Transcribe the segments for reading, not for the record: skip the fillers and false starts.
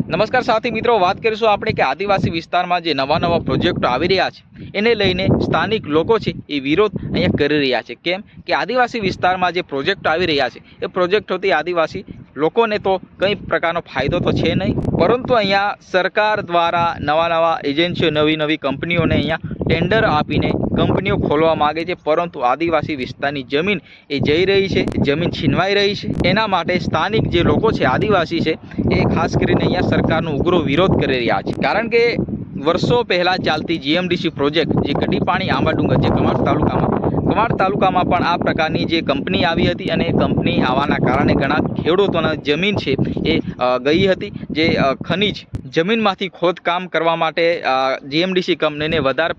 નમસ્કાર સાથી મિત્રો, વાત કરીશું આપણે કે આદિવાસી વિસ્તારમાં જે નવા પ્રોજેક્ટો આવી રહ્યા છે એને લઈને સ્થાનિક લોકો છે એ વિરોધ અહીંયા કરી રહ્યા છે। કેમ કે આદિવાસી વિસ્તારમાં જે પ્રોજેક્ટો આવી રહ્યા છે એ પ્રોજેક્ટોથી આદિવાસી લોકોને તો કંઈ પ્રકારનો ફાયદો તો છે નહીં, પરંતુ અહીંયા સરકાર દ્વારા નવા એજન્સીઓ નવી કંપનીઓને અહીંયા ટેન્ડર આપીને કંપનીઓ ખોલવા માગે છે, પરંતુ આદિવાસી વિસ્તારની જમીન એ જઈ રહી છે, જમીન છીનવાઈ રહી છે। એના માટે સ્થાનિક જે લોકો છે, આદિવાસી છે, એ ખાસ કરીને અહીંયા સરકારનો ઉગ્ર વિરોધ કરી રહ્યા છે। કારણ કે વર્ષો પહેલાં ચાલતી જીએમડીસી પ્રોજેક્ટ જે ગડીપાણી આંબાડુંગર જે કમાડ તાલુકામાં પણ આ પ્રકારની જે કંપની આવી હતી અને કંપની આવવાના કારણે ઘણા ખેડૂતોના જમીન છે એ ગઈ હતી। જે ખનિજ જમીનમાંથી ખોદકામ કરવા માટે જીએમડીસી કંપનીને વધારે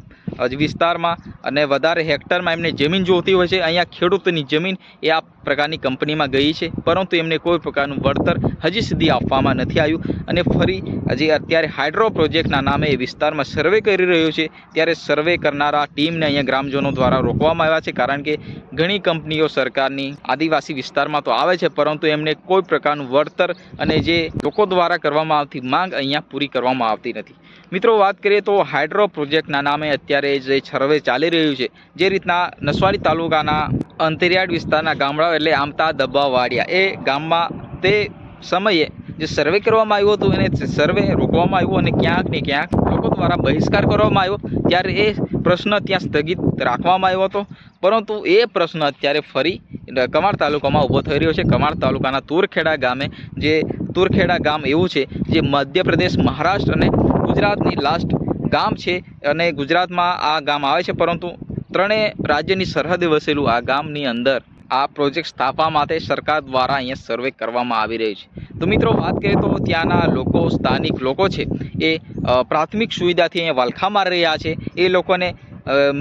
વિસ્તારમાં અને વધારે હેક્ટરમાં એમને જમીન જોઈતી હોય છે। અહીંયા ખેડૂતોની જમીન એ આ પ્રકારની કંપનીમાં ગઈ છે, પરંતુ એમને કોઈ પ્રકારનું વળતર હજી સુધી આપવામાં નથી આવ્યું। અને ફરી હજી અત્યારે હાઇડ્રો પ્રોજેક્ટના નામે એ વિસ્તારમાં સર્વે કરી રહ્યો છે, ત્યારે સર્વે કરનારા ટીમને અહીંયા ગ્રામજનો દ્વારા રોકવામાં આવ્યા છે। કારણ કે ઘણી કંપનીઓ સરકારની આદિવાસી વિસ્તારમાં તો આવે છે, પરંતુ એમને કોઈ પ્રકારનું વળતર અને જે લોકો દ્વારા કરવામાં આવતી માંગ અહીંયા પૂરી કરવામાં આવતી નથી। મિત્રો, વાત કરીએ તો હાઇડ્રો પ્રોજેક્ટના નામે અત્યારે જે સર્વે ચાલી રહ્યું છે, જે રીતના નસવાડી તાલુકાના અંતરિયાળ વિસ્તારના ગામડાઓ એટલે આમતા દબ્બાવાડિયા એ ગામમાં તે સમયે જે સર્વે કરવામાં આવ્યું હતું એને સર્વે રોકવામાં આવ્યું અને ક્યાંક ને ક્યાંક લોકો દ્વારા બહિષ્કાર કરવામાં આવ્યો, ત્યારે એ પ્રશ્ન ત્યાં સ્થગિત રાખવામાં આવ્યો હતો। પરંતુ એ પ્રશ્ન અત્યારે ફરી કમાડ તાલુકામાં ઊભો થઈ રહ્યો છે। કમાડ તાલુકાના તુરખેડા ગામે જે તુરખેડા ગામ એવું છે જે મધ્યપ્રદેશ, મહારાષ્ટ્ર અને ગુજરાતની લાસ્ટ ગામ છે અને ગુજરાતમાં આ ગામ આવે છે, પરંતુ ત્રણેય રાજ્યની સરહદે વસેલું આ ગામની અંદર આ પ્રોજેક્ટ સ્થાપવા માટે સરકાર દ્વારા અહીંયા સર્વે કરવામાં આવી રહ્યું છે। તો મિત્રો, વાત કરીએ તો ત્યાંના લોકો, સ્થાનિક લોકો છે એ પ્રાથમિક સુવિધાથી અહીંયા વલખા મારી રહ્યા છે। એ લોકોને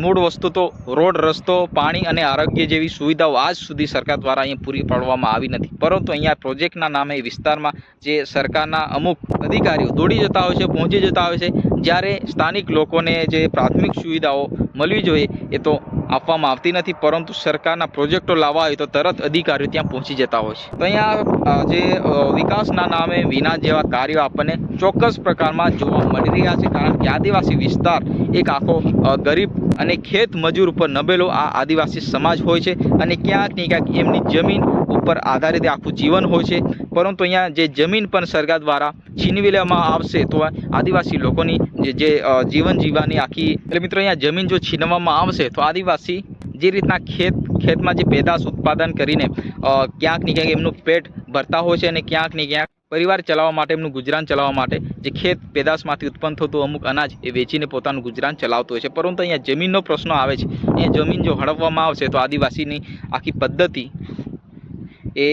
મૂળ વસ્તુ તો રોડ, રસ્તો, પાણી અને આરોગ્ય જેવી સુવિધાઓ આજ સુધી સરકાર દ્વારા અહીંયા પૂરી પાડવામાં આવી નથી, પરંતુ અહીંયા પ્રોજેક્ટના નામે વિસ્તારમાં જે સરકારના અમુક અધિકારીઓ દોડી જતા હોય છે, પહોંચી જતા હોય છે, જ્યારે સ્થાનિક લોકોને જે પ્રાથમિક સુવિધાઓ મળવી જોઈએ એ તો આપવામાં આવતી નથી, પરંતુ સરકારના પ્રોજેક્ટો લાવવા હોય તો તરત અધિકારીઓ ત્યાં પહોંચી જતા હોય છે। તો અહીંયા જે વિકાસના નામે વિનાશ જેવા કાર્યો આપણને ચોક્કસ પ્રકારમાં જોવા મળી રહ્યા છે, કારણ કે આદિવાસી વિસ્તાર એક આખો ગરીબ અને ખેત મજૂર ઉપર નબેલો આ આદિવાસી સમાજ હોય છે અને ક્યાંક ને ક્યાંક એમની જમીન ઉપર આધારિત આખું જીવન હોય છે, પરંતુ અહીંયા જે જમીન પણ સરકાર દ્વારા છીનવી લેવામાં આવશે તો આદિવાસી લોકોની જે જીવન જીવવાની આખી એટલે મિત્રો અહીંયા જમીન જો છીનવામાં આવશે તો આદિવાસી જે રીતના ખેતમાં જે પેદાશ ઉત્પાદન કરીને ક્યાંક ને ક્યાંક એમનું પેટ ભરતા હોય છે અને ક્યાંક ને ક્યાંક પરિવાર ચલાવવા માટે, એમનું ગુજરાન ચલાવવા માટે જે ખેત પેદાશમાંથી ઉત્પન્ન થતું અમુક અનાજ એ વેચીને પોતાનું ગુજરાન ચલાવતું હોય છે, પરંતુ અહીંયા જમીનનો પ્રશ્ન આવે છે। અહીંયા જમીન જો હડપવામાં આવશે તો આદિવાસીની આખી પદ્ધતિ એ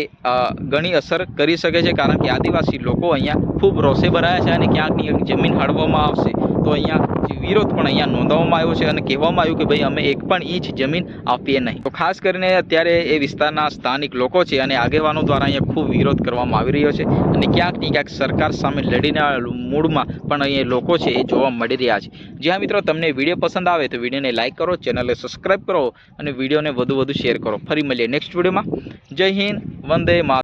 ઘણી અસર કરી શકે છે, કારણ કે આદિવાસી લોકો અહીંયા ખૂબ રોષે ભરાયા છે અને ક્યાંક ને ક્યાંક જમીન હડપવામાં આવશે તો અહીંયા વિરોધ પણ અહીંયા નોંધવામાં આવ્યો છે અને કહેવામાં આવ્યું કે ભાઈ અમે એક પણ ઇંચ જમીન આપીએ નહીં। તો ખાસ કરીને અત્યારે એ વિસ્તારના સ્થાનિક લોકો છે અને આગેવાનો દ્વારા અહીંયા ખૂબ વિરોધ કરવામાં આવી રહ્યો છે અને ક્યાંક ને ક્યાંક સરકાર સામે લડીને મૂડમાં પણ અહીંયા લોકો છે એ જોવા મળી રહ્યા છે। જ્યાં મિત્રો, તમને વિડીયો પસંદ આવે તો વિડીયોને લાઇક કરો, ચેનલને સબસ્ક્રાઈબ કરો અને વિડીયોને વધુ શેર કરો। ફરી મળીએ નેક્સ્ટ વિડીયોમાં। જય હિન્દ, વંદે માતરમ।